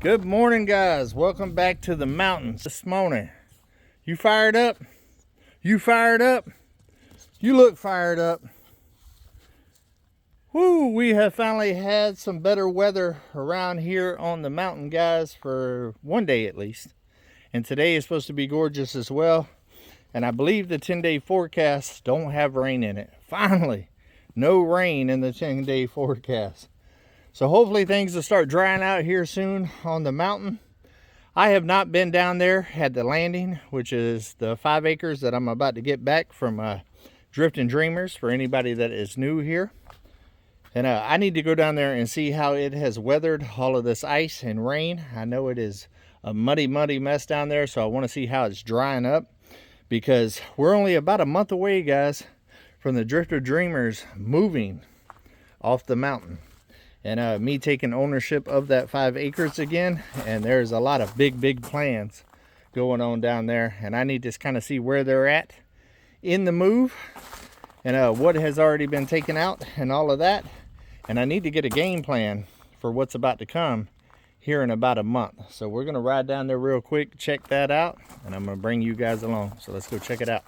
Good morning, guys. Welcome back to the mountains this morning. You fired up? You fired up? You look fired up. Woo, we have finally had some better weather around here on the mountain, guys, for one day at least. And today is supposed to be gorgeous as well. And I believe the 10-day forecast don't have rain in it. Finally, no rain in the 10-day forecast. So hopefully things will start drying out here soon on the mountain. I have not been down there at the landing, which is the 5 acres that I'm about to get back from Drifting Dreamers for anybody that is new here. And I need to go down there and see how it has weathered all of this ice and rain. I know it is a muddy mess down there, so I want to see how it's drying up, because we're only about a month away, guys, from the Drifter Dreamers moving off the mountain. And me taking ownership of that 5 acres again. And there's a lot of big plans going on down there. And I need to kind of see where they're at in the move. And what has already been taken out and all of that. And I need to get a game plan for what's about to come here in about a month. So we're going to ride down there real quick, check that out. And I'm going to bring you guys along. So let's go check it out.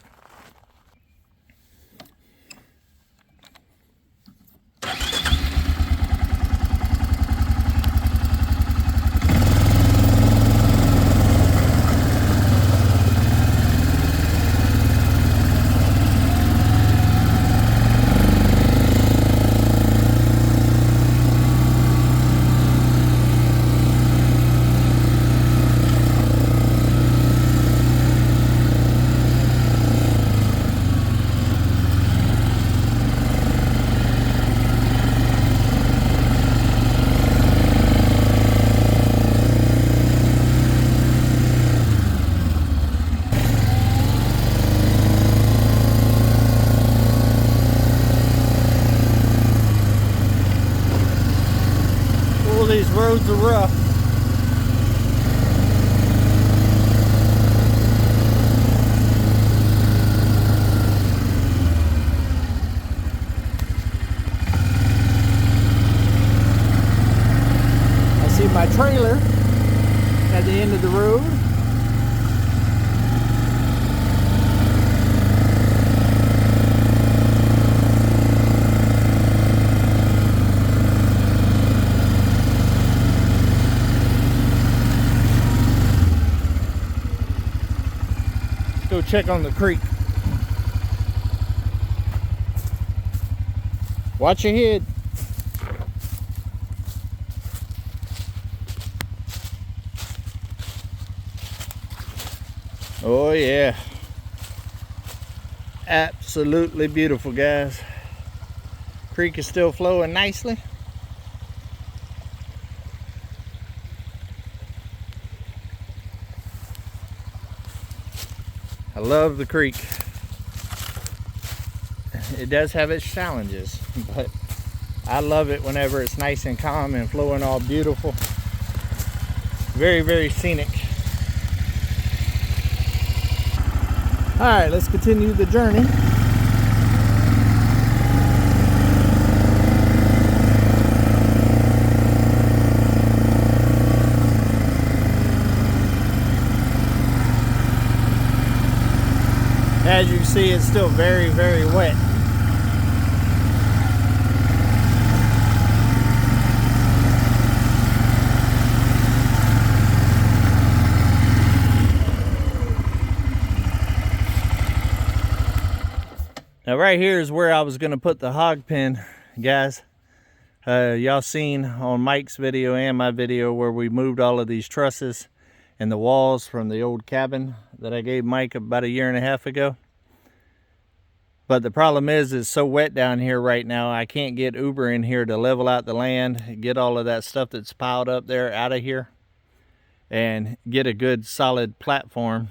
These roads are rough. I see my trailer at the end of the road. Go check on the creek. Watch your head. Oh yeah, absolutely beautiful, guys. Creek is still flowing nicely. I love the creek. It does have its challenges, but I love it whenever it's nice and calm and flowing all beautiful. Very scenic. All right, let's continue the journey. As you can see, it's still very wet. Now right here is where I was going to put the hog pen, guys. Y'all seen on Mike's video and my video where we moved all of these trusses and the walls from the old cabin that I gave Mike about 1.5 years ago. But the problem is it's so wet down here right now, I can't get Uber in here to level out the land, get all of that stuff that's piled up there out of here, and get a good solid platform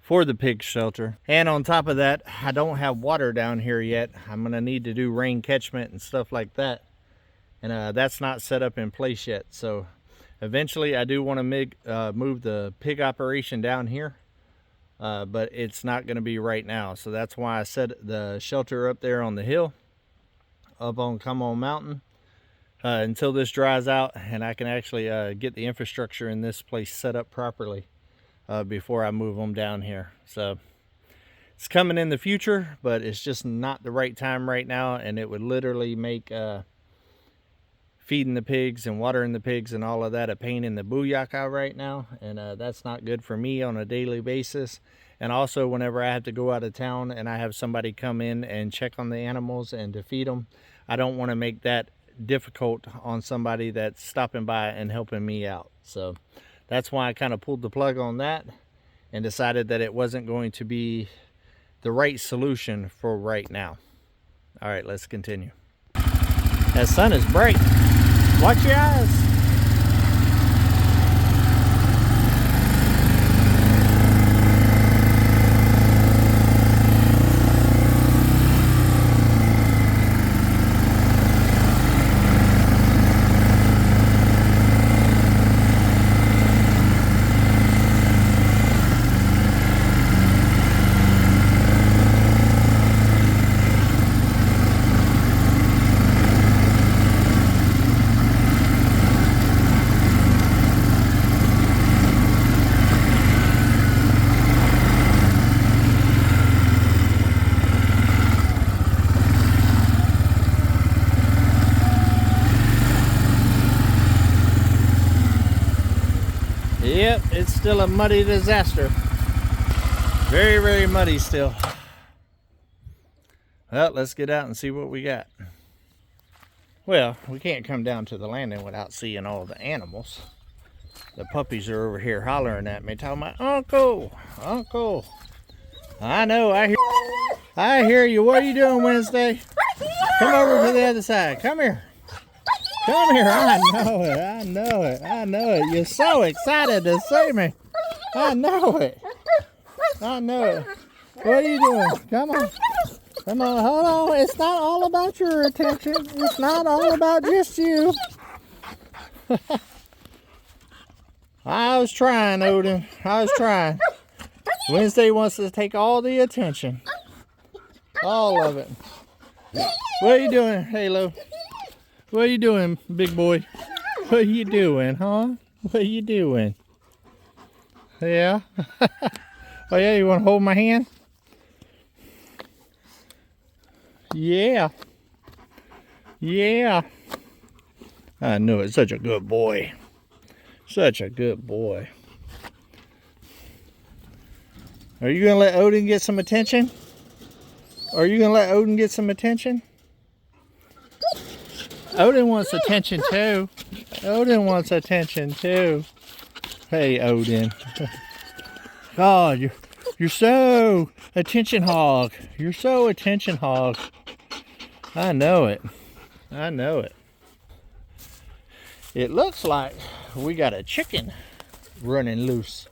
for the pig shelter. And on top of that, I don't have water down here yet. I'm gonna need to do rain catchment and stuff like that. And that's not set up in place yet. So eventually I do want to move the pig operation down here. But it's not going to be right now. So that's why I set the shelter up there on the hill, up on Come On Mountain. until this dries out and I can actually get the infrastructure in this place set up properly before I move them down here. So it's coming in the future, but it's just not the right time right now, and it would literally make feeding the pigs and watering the pigs and all of that a pain in the booyaka right now, and that's not good for me on a daily basis. And also whenever I have to go out of town and I have somebody come in and check on the animals and to feed them, I don't want to make that difficult on somebody that's stopping by and helping me out. So that's why I kind of pulled the plug on that and decided that it wasn't going to be the right solution for right now. All right, let's continue. That sun is bright. Watch your eyes. Yep, it's still a muddy disaster. Very, very muddy still. Well, let's get out and see what we got. Well, we can't come down to the landing without seeing all the animals. The puppies are over here hollering at me, talking about, Uncle, Uncle. I know, I hear you. What are you doing, Wednesday? Come over to the other side. Come here. Come here. I know it. I know it. I know it. You're so excited to see me. I know it. I know it. What are you doing? Come on. Come on. Hold on. It's not all about your attention. It's not all about just you. I was trying, Odin. I was trying. Wednesday wants to take all the attention. All of it. What are you doing, Halo? What are you doing, big boy? What are you doing, huh? What are you doing? Yeah? Oh yeah, you want to hold my hand? Yeah. Yeah. I knew it. Such a good boy. Such a good boy. Are you going to let Odin get some attention? Are you going to let Odin get some attention? Odin wants attention too. Odin wants attention too. Hey, Odin. God, you're so attention hog. You're so attention hog. I know it. I know it. It looks like we got a chicken running loose.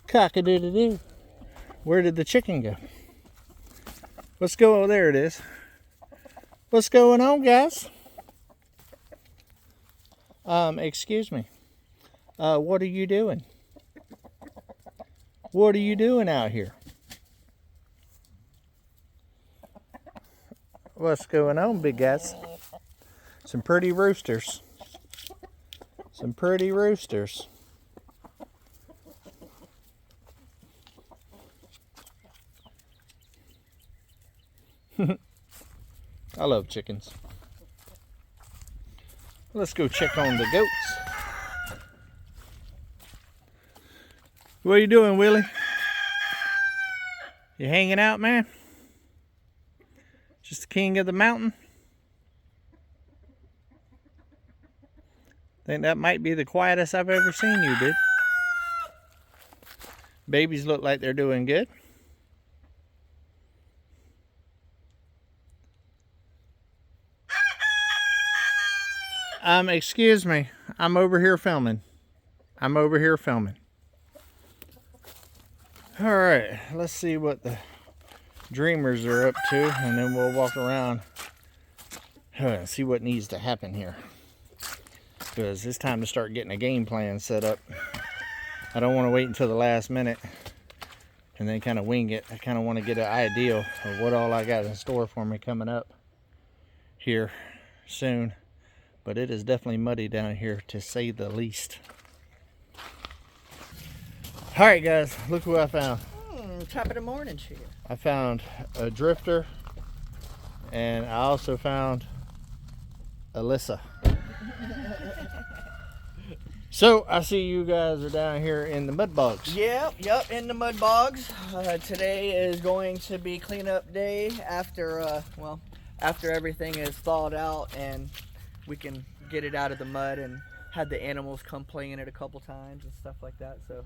Cock-a-doodle-doo. Where did the chicken go? Let's go. Oh, there it is. What's going on, guys? Excuse me. What are you doing? What are you doing out here? What's going on, big guys? Some pretty roosters. Some pretty roosters. I love chickens. Let's go check on the goats. What are you doing, Willie? You hanging out, man? Just the king of the mountain? Think that might be the quietest I've ever seen you, dude. Babies look like they're doing good. Excuse me. I'm over here filming. I'm over here filming. All right, let's see what the dreamers are up to, and then we'll walk around and see what needs to happen here. Because it's time to start getting a game plan set up. I don't want to wait until the last minute and then kind of wing it. I kind of want to get an idea of what all I got in store for me coming up. here soon. But it is definitely muddy down here, to say the least. All right, guys, look who I found. Top of the morning to you. I found a drifter, and I also found Alyssa. So I see you guys are down here in the mud bogs. Yep, in the mud bogs. Today is going to be cleanup day after, after everything is thawed out and we can get it out of the mud, and had the animals come play in it a couple times and stuff like that. So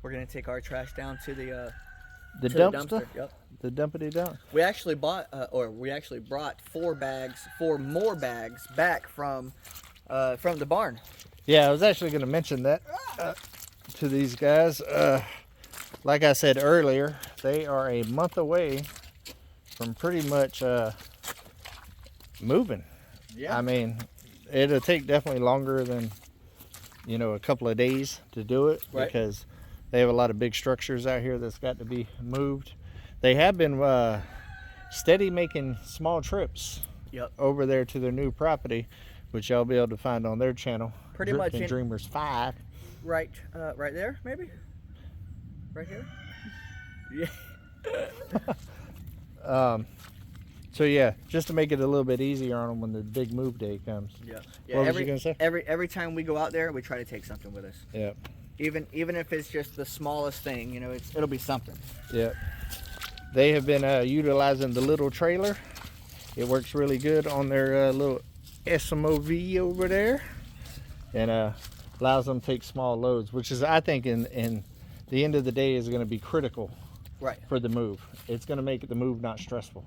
we're gonna take our trash down to the dumpster. Yep. The dumpity dump. We actually brought 4 more bags back from the barn. Yeah, I was actually going to mention that to these guys. Like I said earlier, they are a month away from pretty much moving. Yeah. I mean, it'll take definitely longer than, a couple of days to do it, right, because they have a lot of big structures out here that's got to be moved. They have been steady making small trips over there to their new property, which y'all be able to find on their channel. Pretty much in Dreamers 5. Right there, maybe? Right here? Yeah. So yeah, just to make it a little bit easier on them when the big move day comes. Yeah. What was you gonna say? Every time we go out there, we try to take something with us. Yeah. Even if it's just the smallest thing, it'll be something. Yeah. They have been utilizing the little trailer. It works really good on their little SMOV over there, and allows them to take small loads, which is, I think, in the end of the day, is going to be critical, right, for the move. It's going to make the move not stressful,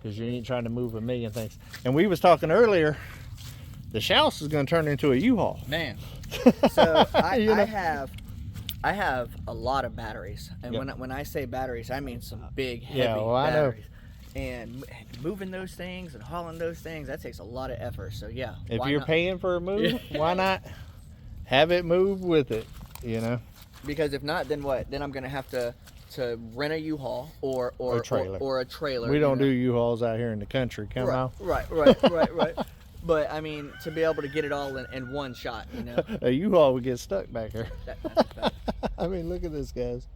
because you ain't trying to move a million things. And we was talking earlier, the house is going to turn into a U-Haul. Man. So I have a lot of batteries, and when I say batteries, I mean some big, heavy batteries. And moving those things and hauling those things, that takes a lot of effort. So yeah, if you're paying for a move, why not have it move with it? Because if not, then what? Then I'm gonna have to rent a U-Haul or a trailer. We don't do U-Hauls out here in the country. Come on. Right. But I mean, to be able to get it all in one shot, A U-Haul would get stuck back here. That's a fact. I mean, look at this, guys.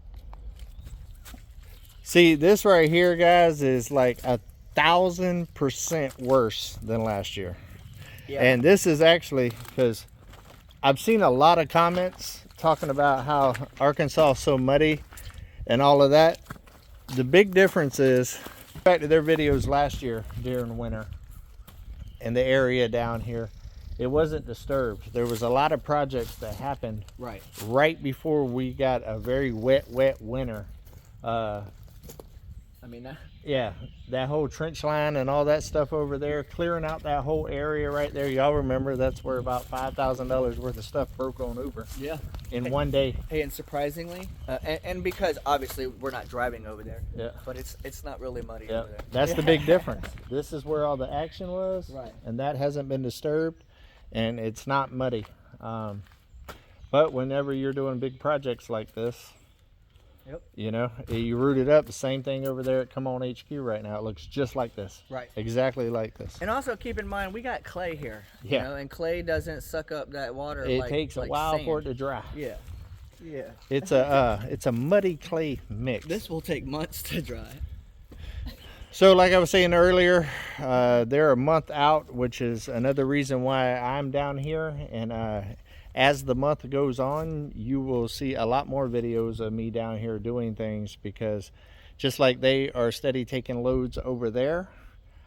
See, this right here, guys, is like 1,000% worse than last year. Yeah. And this is actually because I've seen a lot of comments talking about how Arkansas is so muddy and all of that. The big difference is, back to their videos last year during winter, in the area down here, it wasn't disturbed. There was a lot of projects that happened right before we got a very wet winter. Yeah, that whole trench line and all that stuff over there, clearing out that whole area right there. Y'all remember that's where about $5,000 worth of stuff broke on over. Yeah. In one day. Hey, and surprisingly, and because obviously we're not driving over there. Yeah. But it's not really muddy over there. That's the big difference. This is where all the action was. Right. And that hasn't been disturbed, and it's not muddy. But whenever you're doing big projects like this, you root it up. The same thing over there at Come On HQ right now. It looks just like this. Right. Exactly like this. And also keep in mind, we got clay here. Yeah. And clay doesn't suck up that water. It takes a while sand. for it to dry. Yeah. Yeah. It's a muddy clay mix. This will take months to dry. So like I was saying earlier, they're a month out, which is another reason why I'm down here. And as the month goes on, you will see a lot more videos of me down here doing things, because just like they are steady taking loads over there,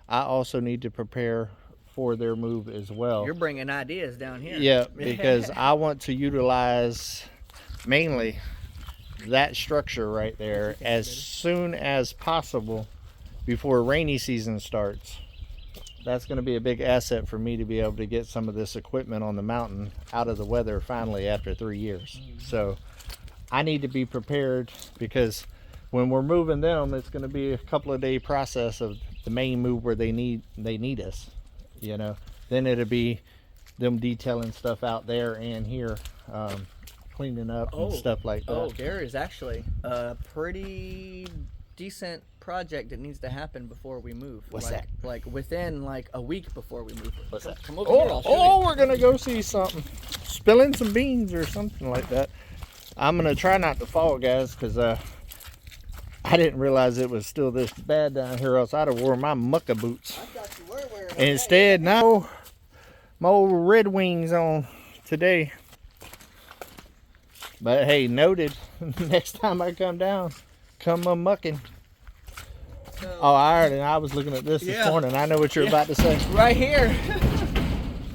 I also need to prepare for their move as well. You're bringing ideas down here. Yeah, because I want to utilize mainly that structure right there as soon as possible before rainy season starts. That's going to be a big asset for me to be able to get some of this equipment on the mountain out of the weather finally after 3 years. So I need to be prepared, because when we're moving them, it's going to be a couple of day process of the main move where they need us, then it'll be them detailing stuff out there and here, cleaning up and stuff like that. There is actually a pretty decent project that needs to happen before we move. What's like, that? Like within like a week before we move. What's that? Come over here, I'll show you. We're gonna go see something. Spilling some beans or something like that. I'm gonna try not to fall, guys, because I didn't realize it was still this bad down here, else I'd have wore my mucka boots. I thought you were wearing And instead, no, my old Red Wings on today. But hey, noted. Next time I come down, come a mucking. So, Oh, I was looking at this this morning. I know what you're about to say. right here.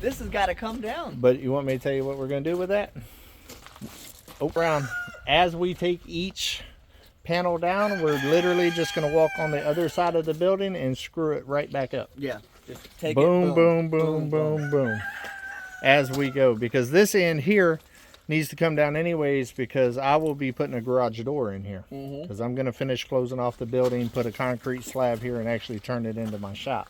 This has got to come down. But you want me to tell you what we're going to do with that? Around. As we take each panel down, we're literally just going to walk on the other side of the building and screw it right back up. Yeah. Just take Boom, it. boom, boom, boom, boom. As we go. Because this end here needs to come down anyways, because I will be putting a garage door in here. Because I'm going to finish closing off the building, put a concrete slab here, and actually turn it into my shop.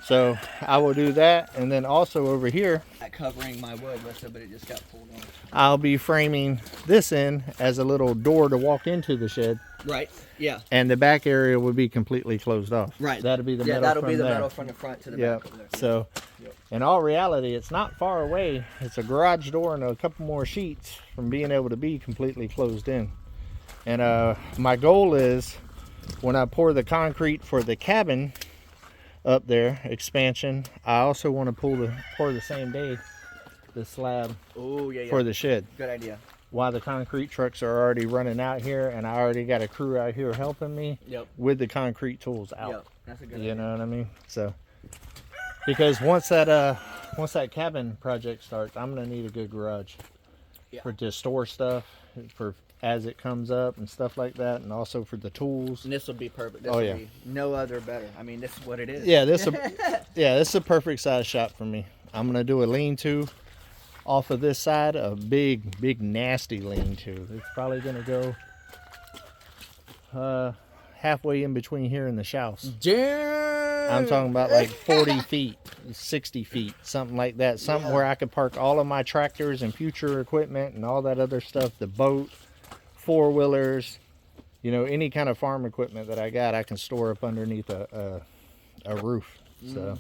So I will do that. And then also over here, Covering my wood, but it just got pulled on. I'll be framing this in as a little door to walk into the shed. Right. Yeah. And the back area will be completely closed off. Right. That'll be the metal that'll from be the there. metal from the front to the Yep. back. Over there. So, in all reality, it's not far away. It's a garage door and a couple more sheets from being able to be completely closed in. And my goal is, when I pour the concrete for the cabin up there, expansion, I also want to pour the same day the slab for the shed. Good idea. While the concrete trucks are already running out here, and I already got a crew out here helping me with the concrete tools out. Yep. That's a good idea. You know what I mean? So, because once that cabin project starts, I'm gonna need a good garage to store stuff for as it comes up and stuff like that, and also for the tools. And this will be perfect. This Oh, will yeah. be no other better. I mean, this is what it is. Yeah, this is a perfect size shop for me. I'm gonna do a lean-to off of this side, a big nasty lean-to. It's probably gonna go halfway in between here and the house. I'm talking about like 40 feet, 60 feet, something like that. Something where I could park all of my tractors and future equipment and all that other stuff, the boat, four-wheelers, you know, any kind of farm equipment that I got, I can store up underneath a roof. So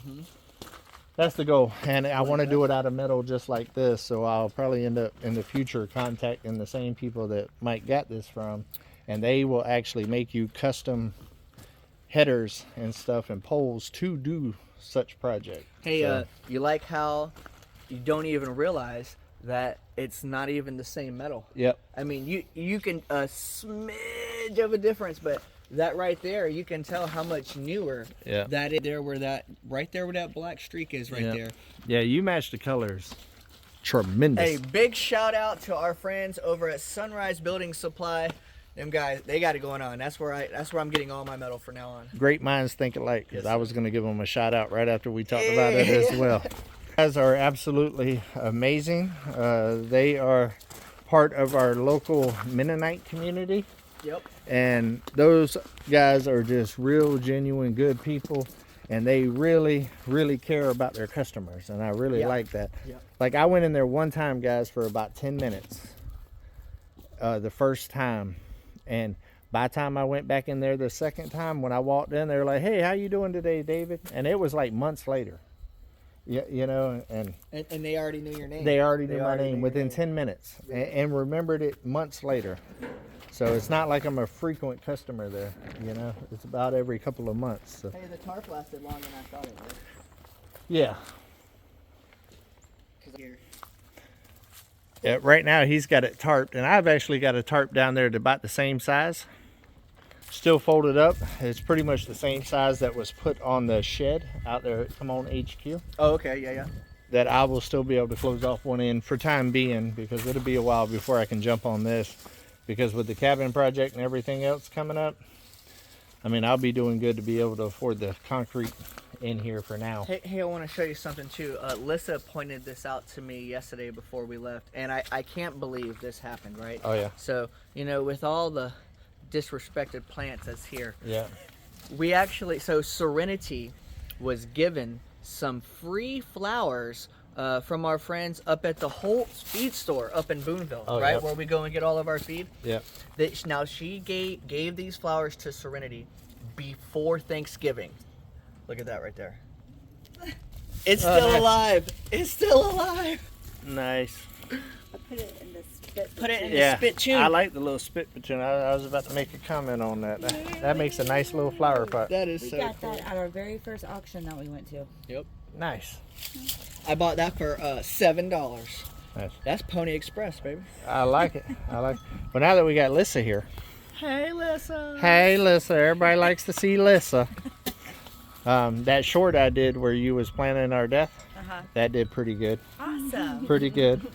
that's the goal. And I want to do it out of metal just like this. So I'll probably end up in the future contacting the same people that Mike got this from, and they will actually make you custom headers and stuff and poles to do such project. Hey, So, you like how you don't even realize that it's not even the same metal? yep. I mean, you can a smidge of a difference, but that right there, you can tell how much newer that is there where that right there where that black streak is right there. Yeah, you match the colors. Tremendous. Hey, big shout out to our friends over at Sunrise Building Supply. Them guys, they got it going on. That's where I'm getting all my metal from now on. Great minds think alike, because I was going to give them a shout out right after we talked about it as well. Guys are absolutely amazing. They are part of our local Mennonite community. Yep. And those guys are just real, genuine, good people. And they really, really care about their customers. And I really like that. Yep. Like, I went in there one time, guys, for about 10 minutes. The first time. And by the time I went back in there the second time, when I walked in, they were like, "Hey, how you doing today, David?" And it was like months later. Yeah, you know, and they already knew your name. They already knew my name within 10 minutes and remembered it months later. So it's not like I'm a frequent customer there, you know. It's about every couple of months. So. Hey, the tarp lasted longer than I thought it would. Yeah. Yeah, right now he's got it tarped, and I've actually got a tarp down there to about the same size. Still folded up. It's pretty much the same size that was put on the shed out there at Come On HQ. Oh, okay, yeah. That I will still be able to close off one end for time being, because it'll be a while before I can jump on this. Because with the cabin project and everything else coming up, I mean, I'll be doing good to be able to afford the concrete in here for now. Hey, I want to show you something too. Lissa pointed this out to me yesterday before we left, and I can't believe this happened, right? Oh, yeah. So, you know, with all the disrespected plants that's here, Yeah. we actually, so Serenity was given some free flowers from our friends up at the Holt's feed store up in Boonville, right? Yep. Where we go and get all of our feed. Yep. Now she gave these flowers to Serenity, before Thanksgiving. Look at that right there. It's still nice. alive. It's still alive. Nice. I put it in the spit. Put it in Yeah, the spit tune. I like the little spit platoon. I was about to make a comment on that. That makes a nice little flower pot. That is We so got cool. that at our very first auction that we went to. Yep. Nice. I bought that for $7. Nice. That's Pony Express, baby. I like it. I like it. But now that we got Lissa here. Hey, Lissa. Hey, Lissa. Everybody likes to see Lissa. That short I did where you was planning our death, that did pretty good. Awesome. Pretty good.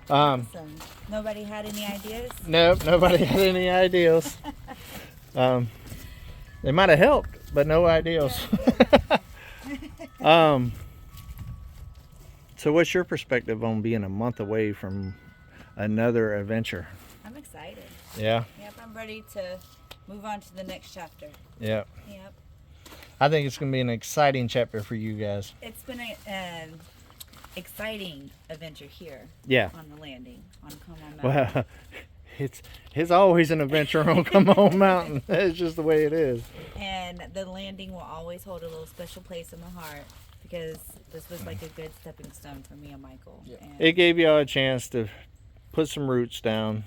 Awesome. Nobody had any ideas? Nope, nobody had any ideas. They might have helped, but no ideas. So what's your perspective on being a month away from another adventure? I'm excited. Yeah, Yep, I'm ready to move on to the next chapter. yeah. Yep. I think it's going to be an exciting chapter for you guys. It's been an exciting adventure here Yeah. on the landing on Come On Mountain. Well, it's always an adventure on Come On Mountain. It's just the way it is. And the landing will always hold a little special place in my heart because this was like a good stepping stone for me and Michael. Yeah. And It gave y'all a chance to put some roots down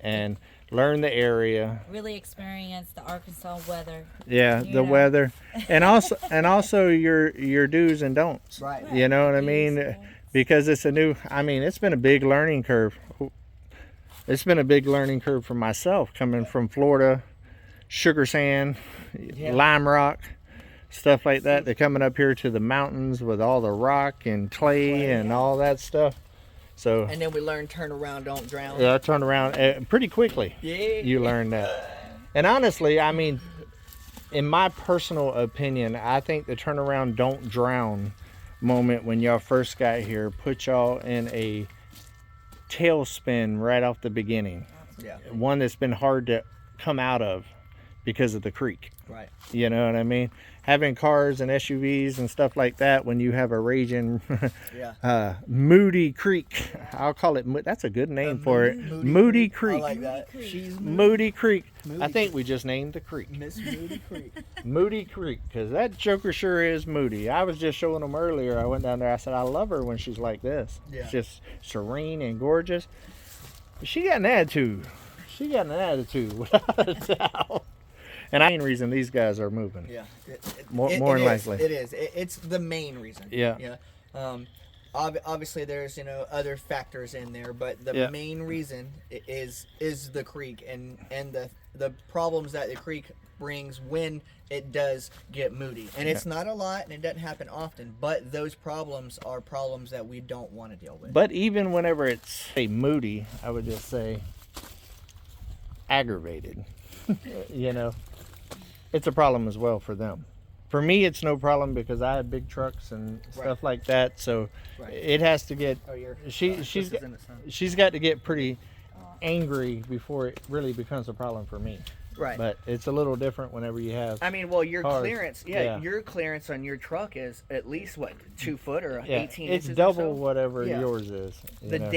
and learn the area. really experience the Arkansas weather. Yeah, You the know. weather, and also your do's and don'ts. Right. You know what I Do's mean? and don'ts. Because it's a new. I mean, it's been a big learning curve. It's been a big learning curve for myself coming from Florida, sugar sand, Yeah. lime rock, stuff like that. They're coming up here to the mountains with all the rock and clay and all that stuff. So And then we learned turn around, don't drown. yeah, I turned around pretty quickly. Yeah. You learn that. And honestly, I mean, in my personal opinion, I think the turnaround don't drown moment when y'all first got here put y'all in a tailspin right off the beginning. Yeah. One that's been hard to come out of because of the creek. Right. You know what I mean? Having cars and SUVs and stuff like that when you have a raging Yeah. Moody Creek. I'll call it, that's a good name for it. Moody Creek. I like that. She's Moody Creek. Moody I think we just named the creek. Miss Moody Creek. Moody Creek, because that joker sure is moody. I was just showing them earlier. I went down there. I said, I love her when she's like this. Yeah. It's just serene and gorgeous. But she got an attitude. She got an attitude, without a doubt. And I ain't reason these guys are moving. Yeah. More than likely. It is. It's the main reason. Yeah. Yeah. Obviously, there's other factors in there, but the Yeah. main reason is the creek and the problems that the creek brings when it does get moody. And it's not a lot, and it doesn't happen often. But those problems are problems that we don't want to deal with. But even whenever it's moody, I would just say aggravated. You know, it's a problem as well for them. For me, it's no problem because I have big trucks and stuff like that. So Right. it has to get. Oh, you're. She's got to get pretty angry before it really becomes a problem for me. Right. But it's a little different whenever you have. I mean, well, your cars. clearance, Yeah. your clearance on your truck is at least what 2 foot or Yeah, 18 it's inches. double or so? whatever Yeah. yours is. you The know.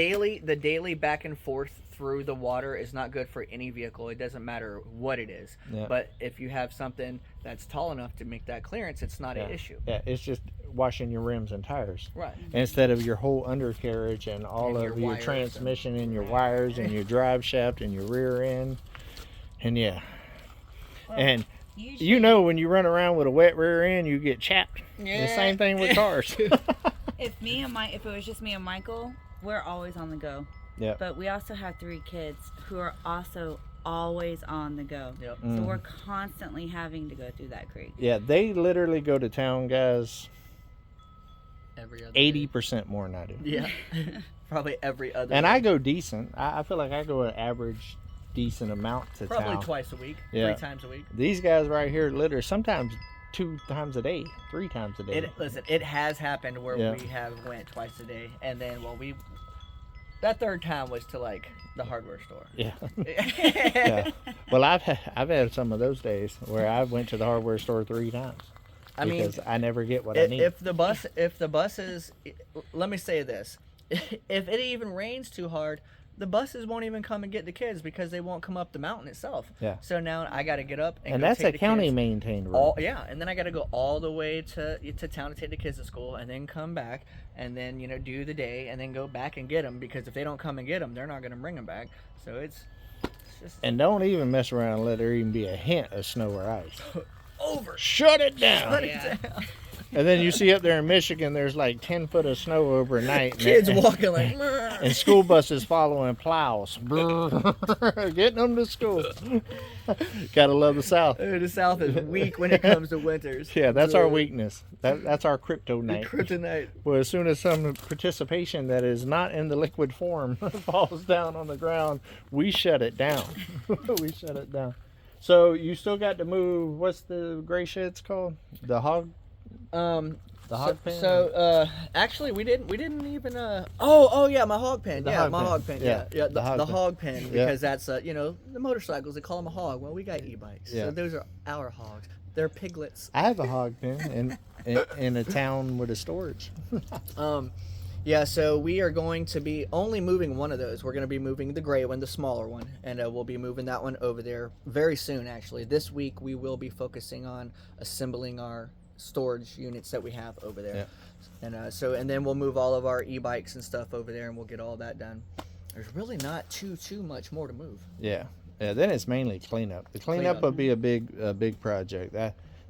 daily back and forth through the water is not good for any vehicle. It doesn't matter what it is. Yeah. But if you have something that's tall enough to make that clearance, it's not an issue. Yeah, it's just washing your rims and tires. Right. Instead of your whole undercarriage and all And of your your wires transmission and your wires and your drive shaft and your rear end. And yeah. And you know when you run around with a wet rear end, you get chapped. The Yeah. same thing with cars. If it was just me and Michael, we're always on the go. Yeah. But we also have 3 kids who are also always on the go. Yep. So we're constantly having to go through that creek. Yeah, they literally go to town, guys, Every other 80% more than I do. Yeah. Probably every other. And day. I go decent. I feel like I go an average decent amount to probably town. twice a week. Yeah. 3 times a week. These guys right here, literally, sometimes 2 times a day, 3 times a day. It has happened where Yeah. we have went twice a day, and then that third time was to like the hardware store. Yeah. Yeah. Well, I've had some of those days where I went to the hardware store 3 times. I mean, because I never get what I need. if the bus is, let me say this, if it even rains too hard, the buses won't even come and get the kids because they won't come up the mountain itself. Yeah. So now I got to get up and And go that's take a the county kids maintained road. all, yeah, and then I got to go all the way to town to take the kids to school, and then come back, and then do the day, and then go back and get them, because if they don't come and get them, they're not going to bring them back. So it's just And don't even mess around and let there even be a hint of snow or ice. over. Shut it down. Shut it Yeah. down. And then you see up there in Michigan, there's like 10 foot of snow overnight. Kids and, walking like, and school buses following plows. Getting them to school. Gotta love the South. the South is weak when it comes to winters. Yeah, that's our weakness. That's our kryptonite. Kryptonite. Well, as soon as some participation that is not in the liquid form falls down on the ground, we shut it down. We shut it down. So you still got to move, what's the gray sheds called? The hog? The hog pen? So actually we didn't even oh yeah, my hog pen. The hog hog pen. pen. Yeah. The hog hog pen. pen, Yeah. because that's the motorcycles, they call them a hog. Well, we got e-bikes. Yeah. So those are our hogs. They're piglets. I have a hog pen in a town with a storage. Yeah, so we are going to be only moving one of those. We're going to be moving the gray one, the smaller one, and we'll be moving that one over there very soon, actually. This week we will be focusing on assembling our storage units that we have over there. Yeah. And then we'll move all of our e-bikes and stuff over there, and we'll get all that done. There's really not too much more to move. Yeah. Then it's mainly cleanup. The cleanup Cleanup. would be a big project.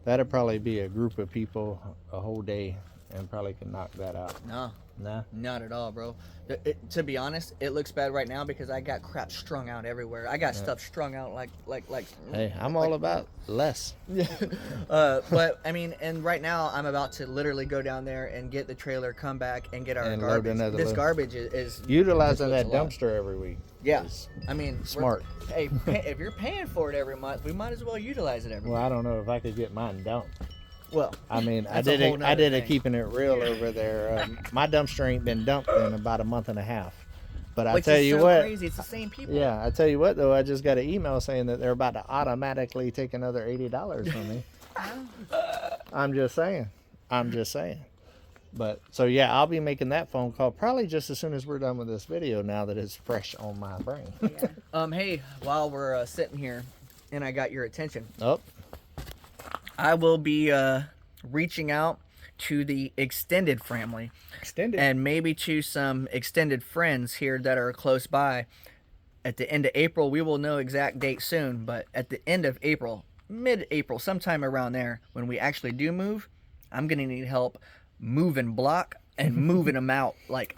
That'd probably be a group of people a whole day, and probably could knock that out. No, Nah. not at all, bro. To be honest, it looks bad right now because I got crap strung out everywhere. I got stuff strung out like. Hey, I'm all about less. Yeah. But I mean, and right now I'm about to literally go down there and get the trailer, come back and get our And load garbage. another This load. garbage is Utilizing this that looks a lot. dumpster every week. Yeah, is I mean, smart. Hey, if you're paying for it every month, we might as well utilize it every Well, month. I don't know if I could get mine dumped. Well, I mean, I That's a did whole it. I nother did it thing. keeping it real over there. My dumpster ain't been dumped in about a month and a half. But I which tell is you so what, crazy. It's the same people. yeah, I tell you what though, I just got an email saying that they're about to automatically take another $80 from me. I'm just saying. But so yeah, I'll be making that phone call probably just as soon as we're done with this video. Now that it's fresh on my brain. Yeah. Hey, while we're sitting here, and I got your attention, Oh, I will be reaching out to the extended family extended. and maybe to some extended friends here that are close by. At the end of April, we will know exact date soon, but at the end of April, mid-April, sometime around there, when we actually do move, I'm gonna need help moving block and moving them out like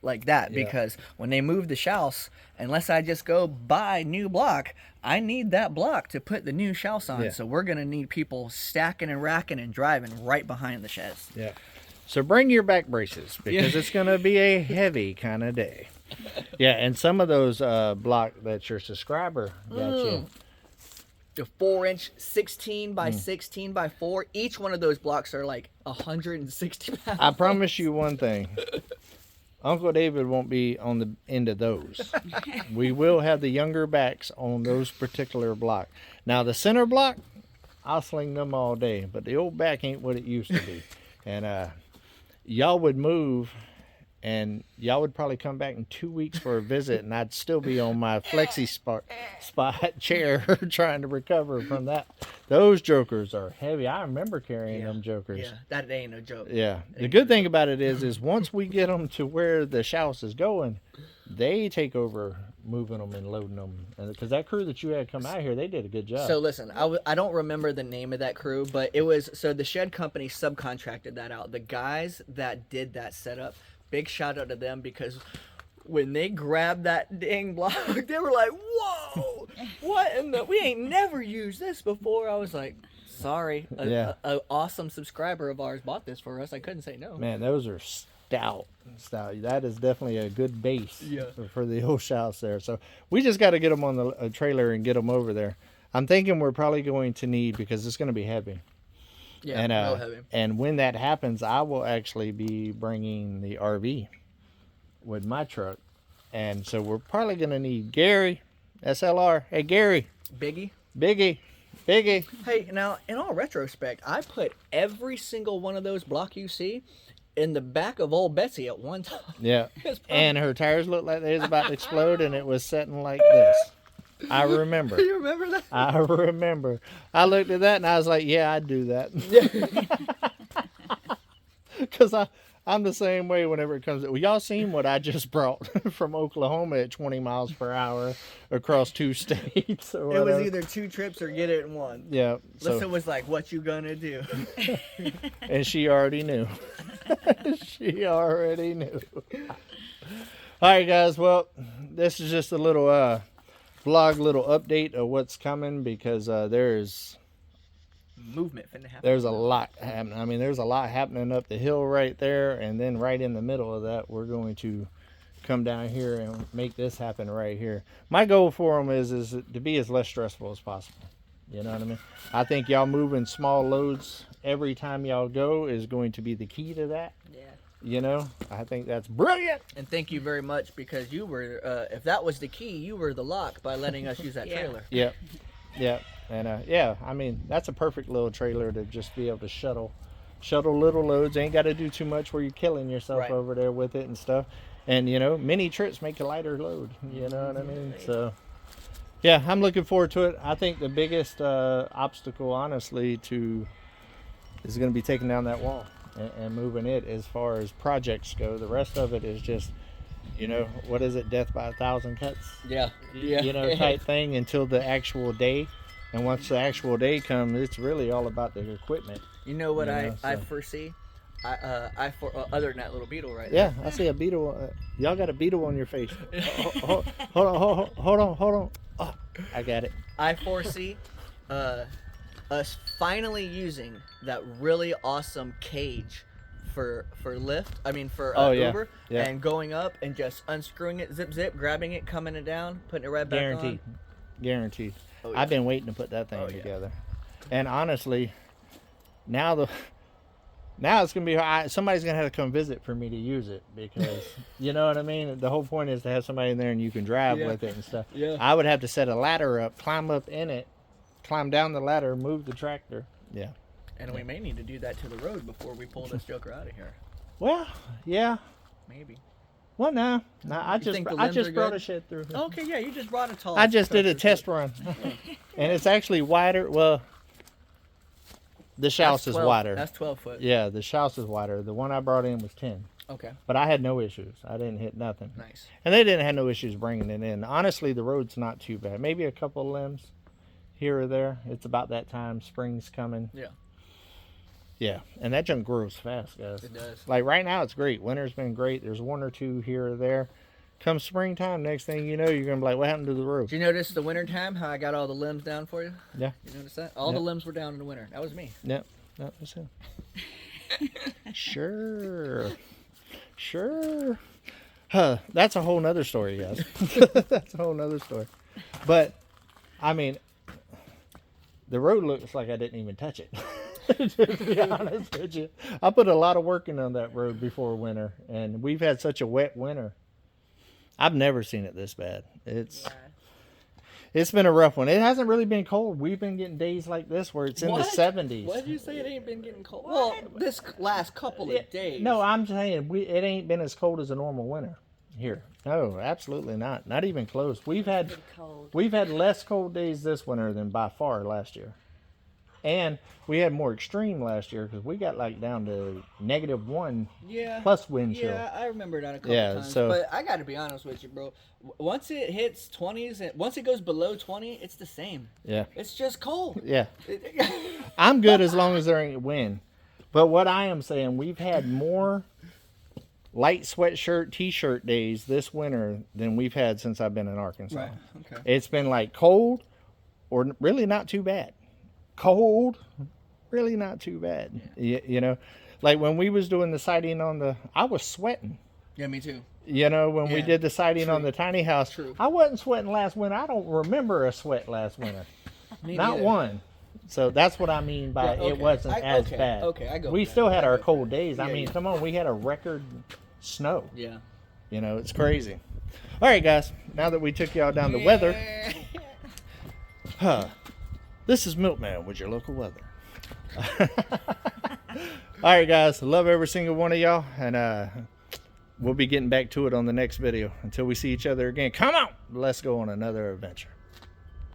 that, Yeah. because when they move the house, unless I just go buy new block, I need that block to put the new house on. Yeah. So we're gonna need people stacking and racking and driving right behind the sheds. Yeah. So bring your back braces because it's going to be a heavy kind of day. Yeah, and some of those block that your subscriber got you. The 4-inch 16 by 16 by 4, each one of those blocks are like 160 pounds. I promise you one thing. Uncle David won't be on the end of those. We will have the younger backs on those particular block. Now the center block, I'll sling them all day, but the old back ain't what it used to be. And y'all would move, and y'all would probably come back in 2 weeks for a visit, and I'd still be on my flexi spot chair trying to recover from that. Those jokers are heavy. I remember carrying them jokers. Yeah, that ain't no joke. Yeah. The good thing about it is once we get them to where the house is going, they take over moving them and loading them. Because that crew that you had come out here, they did a good job. So listen, I don't remember the name of that crew, but it was, so the shed company subcontracted that out. The guys that did that setup, big shout out to them, because when they grabbed that dang block, they were like, whoa, what in the, we ain't never used this before. I was like, sorry, a awesome subscriber of ours bought this for us. I couldn't say no. Man, those are stout. That is definitely a good base for the old house there. So we just got to get them on the trailer and get them over there. I'm thinking we're probably going to need, because it's going to be heavy. Yeah, And, real heavy. and when that happens, I will actually be bringing the RV with my truck. And so we're probably going to need Gary, SLR. Hey, Gary. Biggie. Biggie. Hey, now, in all retrospect, I put every single one of those block you see in the back of old Betsy at one time. Yeah. It's And her tires looked like they was about to explode, and it was setting like this. I remember. You remember that? I remember. I looked at that and I was like, yeah, I'd do that. Because I'm the same way whenever it comes to, well, y'all seen what I just brought from Oklahoma at 20 miles per hour across 2 states or It whatever. was either 2 trips or get it in one. Yeah. Lisa was like, what you gonna do? And she already knew. She already knew. All right, guys. Well, this is just a little vlog, little update of what's coming, because there's Movement finna happen. there's a lot happening. I mean, there's a lot happening up the hill right there, and then right in the middle of that, we're going to come down here and make this happen right here. My goal for them is to be as less stressful as possible. You know what I mean? I think y'all moving small loads every time y'all go is going to be the key to that. Yeah. You know, I think that's brilliant. And thank you very much, because you were, if that was the key, you were the lock by letting us use that Yeah. trailer. Yep. Yep. And yeah, I mean, that's a perfect little trailer to just be able to shuttle little loads. Ain't got to do too much where you're killing yourself Right. over there with it and stuff. And you know, mini trips make a lighter load. You know what I mean? So yeah, I'm looking forward to it. I think the biggest obstacle, honestly, is going to be taking down that wall and moving it as far as projects go. The rest of it is just, you know, what is it, death by 1,000 cuts? Yeah. You know, type thing until the actual day. And once the actual day comes, it's really all about the equipment. You know what You know, I so. foresee? Other than that little beetle right Yeah, there. I see a beetle. Y'all got a beetle on your face. Hold on. Oh, I got it. I foresee us finally using that really awesome cage for lift. I mean for Oh, yeah. Uber, Yeah. and going up and just unscrewing it, zip, grabbing it, coming it down, putting it right back Guaranteed. on. Guaranteed. Oh, yeah. I've been waiting to put that thing Oh, yeah. together. And honestly, now it's gonna be somebody's gonna have to come visit for me to use it, because you know what I mean. The whole point is to have somebody in there and you can drive Yeah. with it and stuff. Yeah. I would have to set a ladder up, climb up in it, climb down the ladder, move the tractor. Yeah. And we may need to do that to the road before we pull this joker out of here. Well, yeah. Maybe. Well, no. I think the I limbs just are brought good? a shed through. Okay, yeah, you just brought a tall. I just did a tractor, test too. run, and it's actually wider. Well, the Shouse is 12 wider. That's 12 foot. Yeah, the Shouse is wider. The one I brought in was 10. Okay. But I had no issues. I didn't hit nothing. Nice. And they didn't have no issues bringing it in. Honestly, the road's not too bad. Maybe a couple limbs here or there. It's about that time. Spring's coming. Yeah. Yeah. And that junk grows fast, guys. It does. Like right now, it's great. Winter's been great. There's 1 or 2 here or there. Come springtime, next thing you know, you're going to be like, what happened to the road? Did you notice the winter time how I got all the limbs down for you? Yeah. You notice that? All Yep. the limbs were down in the winter. That was me. Yep. No, that's him. Sure. Huh, that's a whole nother story, guys. That's a whole nother story. But, I mean, the road looks like I didn't even touch it. To be honest with you. I put a lot of work in on that road before winter, and we've had such a wet winter. I've never seen it this bad. It's been a rough one. It hasn't really been cold. We've been getting days like this where it's in the 70s. What did you say? It ain't been getting cold. Well, this last couple of days. No, I'm saying it ain't been as cold as a normal winter here. No, absolutely not. Not even close. We've had less cold days this winter than by far last year. And we had more extreme last year because we got like down to -1 plus wind chill. Yeah, I remember that a couple Yeah, times. so- But I got to be honest with you, bro. Once it hits 20s, and once it goes below 20, it's the same. Yeah. It's just cold. Yeah. I'm good as long as there ain't wind. But what I am saying, we've had more light sweatshirt, t-shirt days this winter than we've had since I've been in Arkansas. Right. Okay. It's been like cold or really not too bad. Cold, really not too bad. You know, like when we was doing the siding I was sweating. Yeah, me too. You know, when we Yeah, did the siding on true. the tiny house, True. I wasn't sweating last winter. I don't remember a sweat last winter. Me Not neither. one. So that's what I mean by Right, okay. it wasn't as bad. Okay, I go We with that. still had I our go cold with that. days. I Yeah, mean, yeah. come on, we had a record snow. Yeah. You know, it's crazy. All right, guys. Now that we took y'all down the weather, this is Milkman with your local weather. right, guys. Love every single one of y'all. And we'll be getting back to it on the next video. Until we see each other again. Come on. Let's go on another adventure.